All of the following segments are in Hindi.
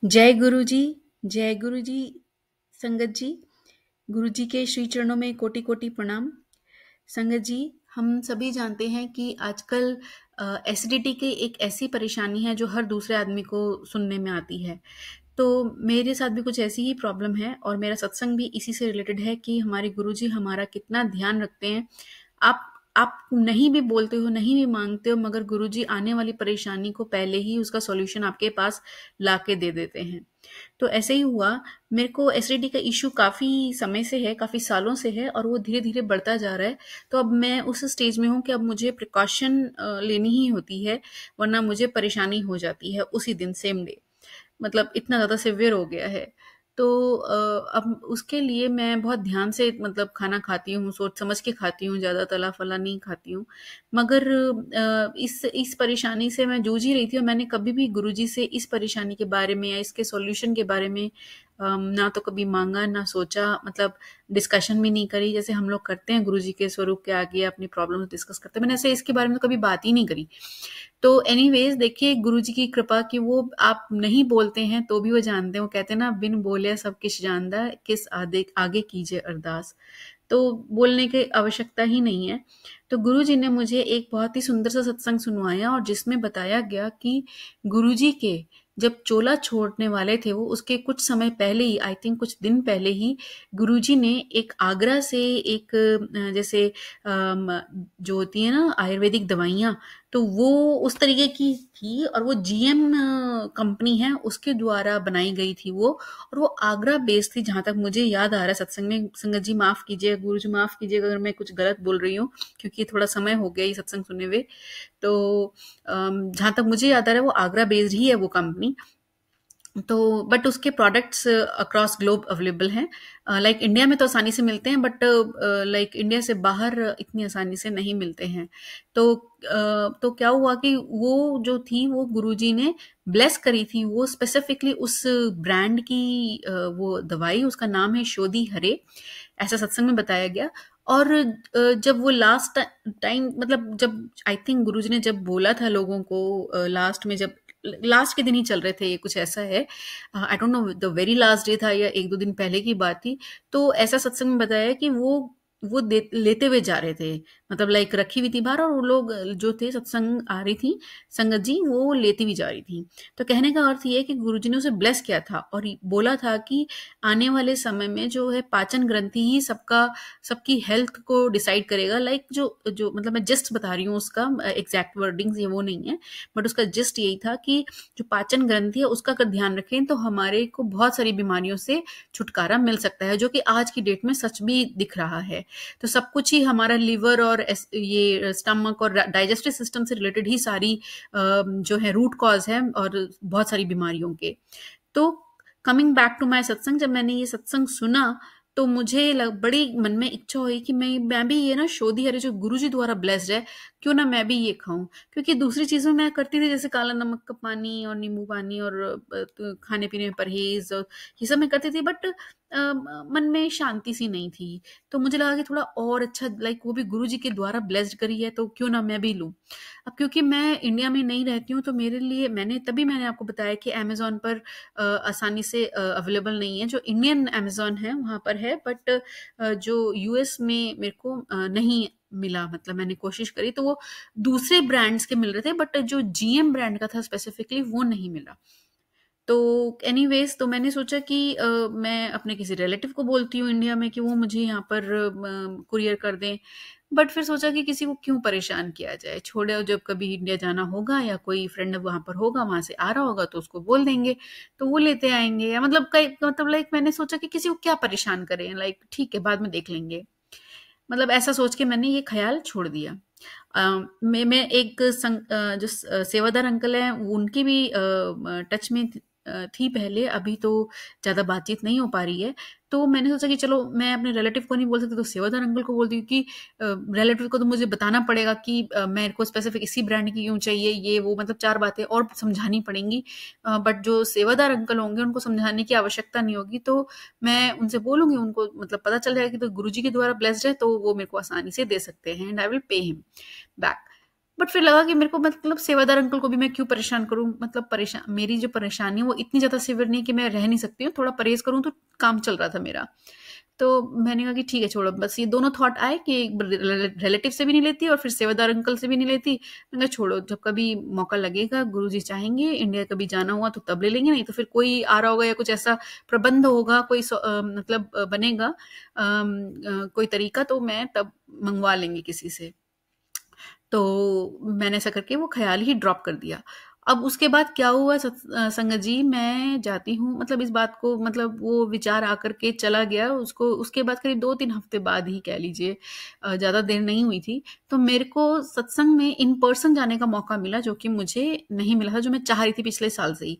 जय गुरु जी, जय गुरु जी, संगत जी। गुरु जी के श्री चरणों में कोटि कोटि प्रणाम। संगत जी, हम सभी जानते हैं कि आजकल एसिडिटी की एक ऐसी परेशानी है जो हर दूसरे आदमी को सुनने में आती है। तो मेरे साथ भी कुछ ऐसी ही प्रॉब्लम है और मेरा सत्संग भी इसी से रिलेटेड है कि हमारे गुरुजी हमारा कितना ध्यान रखते हैं। आप आप नहीं भी बोलते हो, नहीं भी मांगते हो, मगर गुरुजी आने वाली परेशानी को पहले ही उसका सॉल्यूशन आपके पास लाके दे देते हैं। तो ऐसे ही हुआ, मेरे को एसिडिटी का इश्यू काफ़ी समय से है, काफ़ी सालों से है और वो धीरे-धीरे बढ़ता जा रहा है। तो अब मैं उस स्टेज में हूँ कि अब मुझे प्रिकॉशन लेनी ही होती है, वरना मुझे परेशानी हो जाती है उसी दिन सेम डे। मतलब इतना ज़्यादा सिवियर हो गया है। तो अब उसके लिए मैं बहुत ध्यान से मतलब खाना खाती हूँ, सोच समझ के खाती हूँ, ज़्यादा तला-फला नहीं खाती हूँ। मगर इस परेशानी से मैं जूझ ही रही थी और मैंने कभी भी गुरुजी से इस परेशानी के बारे में या इसके सॉल्यूशन के बारे में ना तो कभी माँगा, ना सोचा, मतलब डिस्कशन भी नहीं करी। जैसे हम लोग करते हैं गुरुजी के स्वरूप के आगे अपनी प्रॉब्लम्स डिस्कस करते हैं, मैंने ऐसे इसके बारे में तो कभी बात ही नहीं करी। तो एनीवेज देखिए, गुरुजी की कृपा कि वो आप नहीं बोलते हैं तो भी वो जानते हैं। वो कहते हैं ना, बिन बोले सब किछ जानदा, किस आदे आगे कीजिए अरदास। तो बोलने की आवश्यकता ही नहीं है। तो गुरुजी ने मुझे एक बहुत ही सुंदर सा सत्संग सुनवाया और जिसमें बताया गया कि गुरुजी के जब चोला छोड़ने वाले थे वो, उसके कुछ समय पहले ही, आई थिंक कुछ दिन पहले ही, गुरुजी ने एक आगरा से एक जैसे जो होती है ना आयुर्वेदिक दवाइयाँ, तो वो उस तरीके की थी और वो जीएम कंपनी है उसके द्वारा बनाई गई थी वो, और वो आगरा बेस्ड थी जहाँ तक मुझे याद आ रहा है सत्संग में। संगत जी माफ़ कीजिएगा, गुरु जी माफ़ कीजिएगा अगर मैं कुछ गलत बोल रही हूँ, क्योंकि थोड़ा समय हो गया ये सत्संग सुने हुए। तो जहाँ तक मुझे याद आ रहा है वो आगरा बेस्ड ही है वो कंपनी। तो बट उसके प्रोडक्ट्स अक्रॉस ग्लोब अवेलेबल हैं। लाइक इंडिया में तो आसानी से मिलते हैं, बट लाइक इंडिया से बाहर इतनी आसानी से नहीं मिलते हैं। तो क्या हुआ कि वो जो थी वो गुरुजी ने ब्लेस करी थी, वो स्पेसिफिकली उस ब्रांड की वो दवाई, उसका नाम है शोधी हरे, ऐसा सत्संग में बताया गया। और जब वो लास्ट टाइम, मतलब जब आई थिंक गुरुजी ने जब बोला था लोगों को लास्ट में, जब लास्ट के दिन ही चल रहे थे, ये कुछ ऐसा है, I don't know the very last day था या एक दो दिन पहले की बात थी। तो ऐसा सत्संग में बताया कि वो लेते हुए जा रहे थे, मतलब लाइक रखी हुई थी बाहर और वो लोग जो थे, सत्संग आ रही थी संगत जी, वो लेती हुई जा रही थी। तो कहने का अर्थ ये है कि गुरुजी ने उसे ब्लेस किया था और बोला था कि आने वाले समय में जो है पाचन ग्रंथि ही सबकी हेल्थ को डिसाइड करेगा। लाइक जो जो मतलब मैं जस्ट बता रही हूँ, उसका एग्जैक्ट वर्डिंग्स ये वो नहीं है, बट उसका जस्ट यही था कि जो पाचन ग्रंथि है उसका अगर ध्यान रखें तो हमारे को बहुत सारी बीमारियों से छुटकारा मिल सकता है, जो कि आज की डेट में सच भी दिख रहा है। तो सब कुछ ही हमारा लिवर और ये स्टमक और डाइजेस्टिव सिस्टम से रिलेटेड ही सारी जो है रूट कॉज है और बहुत सारी बीमारियों के। तो कमिंग बैक टू माय सत्संग, जब मैंने ये सत्संग सुना तो मुझे बड़ी मन में इच्छा हुई कि मैं भी ये ना शोधी हरे जो गुरुजी द्वारा ब्लेस्ड है, क्यों ना मैं भी ये खाऊं। क्योंकि दूसरी चीज़ों में मैं करती थी, जैसे काला नमक का पानी और नींबू पानी और खाने पीने में परहेज और ये सब मैं करती थी, बट मन में शांति सी नहीं थी। तो मुझे लगा कि थोड़ा और अच्छा, लाइक वो भी गुरुजी के द्वारा ब्लेस्ड करी है तो क्यों ना मैं भी लूं। अब क्योंकि मैं इंडिया में नहीं रहती हूँ तो मेरे लिए, मैंने आपको बताया कि अमेजोन पर आसानी से अवेलेबल नहीं है। जो इंडियन अमेजोन है वहाँ पर है, बट जो यूएस में मेरे को नहीं मिला। मतलब मैंने कोशिश करी तो वो दूसरे ब्रांड्स के मिल रहे थे, बट जो जीएम ब्रांड का था स्पेसिफिकली वो नहीं मिला। तो एनीवेज, तो मैंने सोचा कि मैं अपने किसी रिलेटिव को बोलती हूँ इंडिया में कि वो मुझे यहाँ पर कुरियर कर दें। बट फिर सोचा कि किसी को क्यों परेशान किया जाए, छोड़ो, जब कभी इंडिया जाना होगा या कोई फ्रेंड वहाँ पर होगा, वहाँ से आ रहा होगा तो उसको बोल देंगे, तो वो लेते आएंगे। या मतलब कई, मतलब लाइक मैंने सोचा कि किसी को क्या परेशान करें, लाइक ठीक है बाद में देख लेंगे। मतलब ऐसा सोच के मैंने ये ख्याल छोड़ दिया। मैं एक जो सेवादार अंकल हैं उनकी भी टच में थी पहले, अभी तो ज़्यादा बातचीत नहीं हो पा रही है। तो मैंने सोचा कि चलो मैं अपने रिलेटिव को नहीं बोल सकती तो सेवादार अंकल को बोलती हूँ कि रिलेटिव को तो मुझे बताना पड़ेगा कि मेरे को स्पेसिफिक इसी ब्रांड की क्यों चाहिए, ये वो, मतलब 4 बातें और समझानी पड़ेंगी। बट जो सेवादार अंकल होंगे उनको समझाने की आवश्यकता नहीं होगी, तो मैं उनसे बोलूँगी, उनको मतलब पता चल जाएगा कि तो गुरुजी के द्वारा ब्लेस्ड है तो वो मेरे को आसानी से दे सकते हैं and I will pay him back. But फिर लगा कि मेरे को मतलब सेवादार अंकल को भी मैं क्यों परेशान करूँ, मतलब परेशान, मेरी जो परेशानी है वो इतनी ज़्यादा सीवियर नहीं कि मैं रह नहीं सकती हूँ, थोड़ा परहेज़ करूँ तो काम चल रहा था मेरा। तो मैंने कहा कि ठीक है छोड़ो, बस ये दोनों थॉट आए कि रिलेटिव से भी नहीं लेती और फिर सेवादार अंकल से भी नहीं लेती। मैंने कहा छोड़ो, जब कभी मौका लगेगा, गुरुजी चाहेंगे, इंडिया कभी जाना हुआ तो तब ले लेंगे, नहीं तो फिर कोई आ रहा होगा या कुछ ऐसा प्रबंध होगा, कोई मतलब बनेगा कोई तरीका, तो मैं तब मंगवा लेंगे किसी से। तो मैंने ऐसा करके वो ख़्याल ही ड्रॉप कर दिया। अब उसके बाद क्या हुआ संगत जी, मैं जाती हूँ, मतलब इस बात को, मतलब वो विचार आकर के चला गया, उसको उसके बाद करीब 2-3 हफ्ते बाद ही कह लीजिए, ज़्यादा देर नहीं हुई थी, तो मेरे को सत्संग में इन पर्सन जाने का मौका मिला, जो कि मुझे नहीं मिला था, जो मैं चाह रही थी पिछले साल से ही।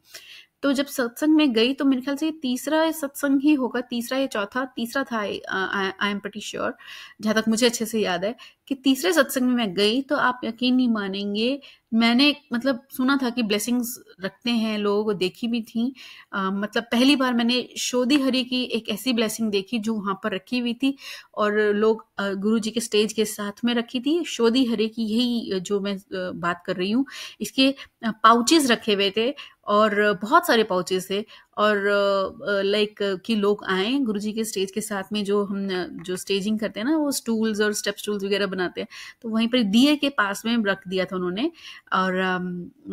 तो जब सत्संग में गई तो मेरे ख्याल से ये तीसरा सत्संग ही होगा, तीसरा या चौथा, तीसरा था, आई एम प्रीटी श्योर, जहाँ तक मुझे अच्छे से याद है कि तीसरे सत्संग में मैं गई, तो आप यकीन नहीं मानेंगे, मैंने मतलब सुना था कि ब्लेसिंग्स रखते हैं लोग, देखी भी थी, मतलब पहली बार मैंने शोधी हरि की एक ऐसी ब्लेसिंग देखी जो वहाँ पर रखी हुई थी, और लोग गुरु जी के स्टेज के साथ में रखी थी शोधी हरि की, यही जो मैं बात कर रही हूँ, इसके पाउचेस रखे हुए थे, और बहुत सारे पाउचेस थे, और लाइक कि लोग आए गुरुजी के स्टेज के साथ में, जो हम जो स्टेजिंग करते हैं ना, वो स्टूल्स और स्टेप स्टूल्स वगैरह बनाते हैं, तो वहीं पर दिए के पास में रख दिया था उन्होंने, और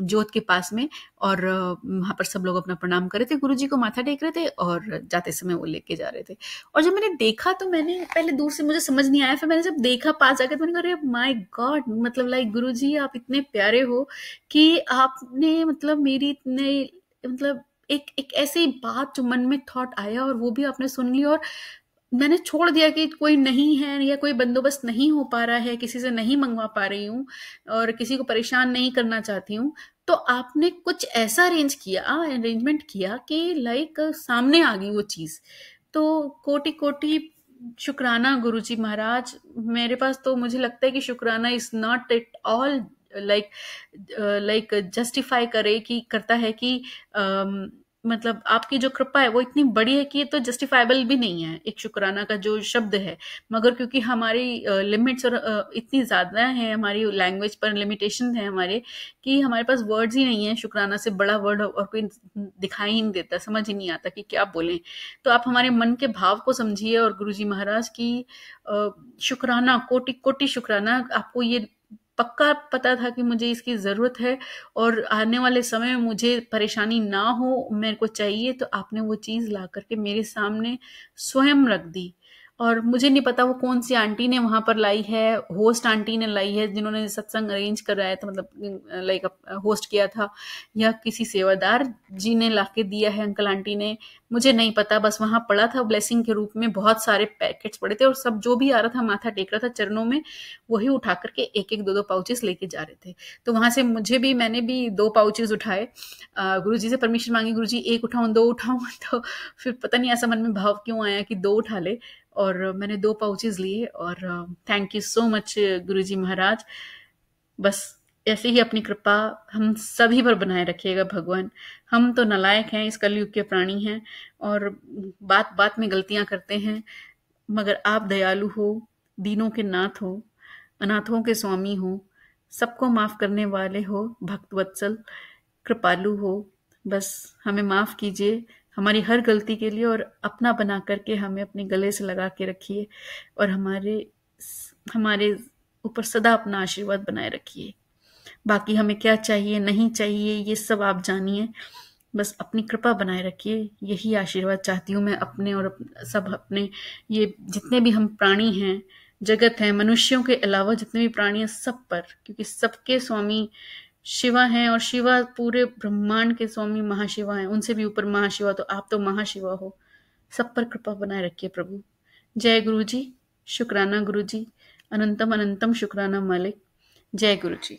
जोत के पास में, और वहाँ पर सब लोग अपना प्रणाम कर रहे थे, गुरुजी को माथा टेक रहे थे, और जाते समय वो लेके जा रहे थे। और जब मैंने देखा तो मैंने पहले दूर से, मुझे समझ नहीं आया, फिर मैंने जब देखा पास जाकर तो मैंने कहा अरे माय गॉड, मतलब लाइक गुरुजी आप इतने प्यारे हो कि आपने मतलब मेरी इतने, मतलब एक एक ऐसी बात जो मन में थॉट आया और वो भी आपने सुन ली, और मैंने छोड़ दिया कि कोई नहीं है या कोई बंदोबस्त नहीं हो पा रहा है, किसी से नहीं मंगवा पा रही हूँ और किसी को परेशान नहीं करना चाहती हूँ, तो आपने कुछ ऐसा अरेंजमेंट किया कि लाइक सामने आ गई वो चीज़। तो कोटि कोटि शुक्राना गुरुजी महाराज, मेरे पास तो मुझे लगता है कि शुक्राना is not at all like like justify करे कि करता है कि मतलब आपकी जो कृपा है वो इतनी बड़ी है कि ये तो जस्टिफाइबल भी नहीं है, एक शुक्राना का जो शब्द है, मगर क्योंकि हमारी लिमिट्स और इतनी ज़्यादा है, हमारी लैंग्वेज पर लिमिटेशन है हमारे, कि हमारे पास वर्ड्स ही नहीं है, शुक्राना से बड़ा वर्ड और कोई दिखाई ही नहीं देता, समझ ही नहीं आता कि क्या बोलें। तो आप हमारे मन के भाव को समझिए, और गुरुजी महाराज की शुक्राना, कोटि कोटि शुक्राना, आपको ये पक्का पता था कि मुझे इसकी ज़रूरत है और आने वाले समय में मुझे परेशानी ना हो, मेरे को चाहिए, तो आपने वो चीज़ ला करके मेरे सामने स्वयं रख दी। और मुझे नहीं पता वो कौन सी आंटी ने वहाँ पर लाई है, होस्ट आंटी ने लाई है जिन्होंने सत्संग अरेंज कराया था, मतलब लाइक होस्ट किया था, या किसी सेवादार जी ने ला के दिया है, अंकल आंटी ने, मुझे नहीं पता, बस वहाँ पड़ा था ब्लेसिंग के रूप में, बहुत सारे पैकेट्स पड़े थे, और सब जो भी आ रहा था माथा टेक रहा था चरणों में, वही उठा करके एक एक दो दो पाउचेस लेके जा रहे थे। तो वहां से मैंने भी 2 पाउचेस उठाए, गुरुजी से परमिशन मांगी, गुरुजी 1 उठाऊं 2 उठाऊं तो फिर पता नहीं ऐसा मन में भाव क्यों आया कि 2 उठा ले, और मैंने 2 पाउचेस लिए, और थैंक यू सो मच गुरुजी महाराज। बस ऐसे ही अपनी कृपा हम सभी पर बनाए रखिएगा भगवान। हम तो नालायक हैं, इस कलयुग के प्राणी हैं, और बात बात में गलतियां करते हैं, मगर आप दयालु हो, दीनों के नाथ हो, अनाथों के स्वामी हो, सबको माफ करने वाले हो, भक्त वत्सल, कृपालु हो, बस हमें माफ कीजिए हमारी हर गलती के लिए, और अपना बना करके हमें अपने गले से लगा के रखिए, और हमारे हमारे ऊपर सदा अपना आशीर्वाद बनाए रखिए। बाकी हमें क्या चाहिए नहीं चाहिए ये सब आप जानिए, बस अपनी कृपा बनाए रखिए, यही आशीर्वाद चाहती हूँ मैं अपने और सब अपने, ये जितने भी हम प्राणी हैं, जगत है, मनुष्यों के अलावा जितने भी प्राणी हैं सब पर, क्योंकि सबके स्वामी शिवा हैं, और शिवा पूरे ब्रह्मांड के स्वामी महाशिवा हैं, उनसे भी ऊपर महाशिवा, तो आप तो महाशिवा हो, सब पर कृपा बनाए रखिए प्रभु। जय गुरु जी, शुक्राना गुरु जी, अनंतम अनंतम शुक्राना मालिक, जय गुरु जी।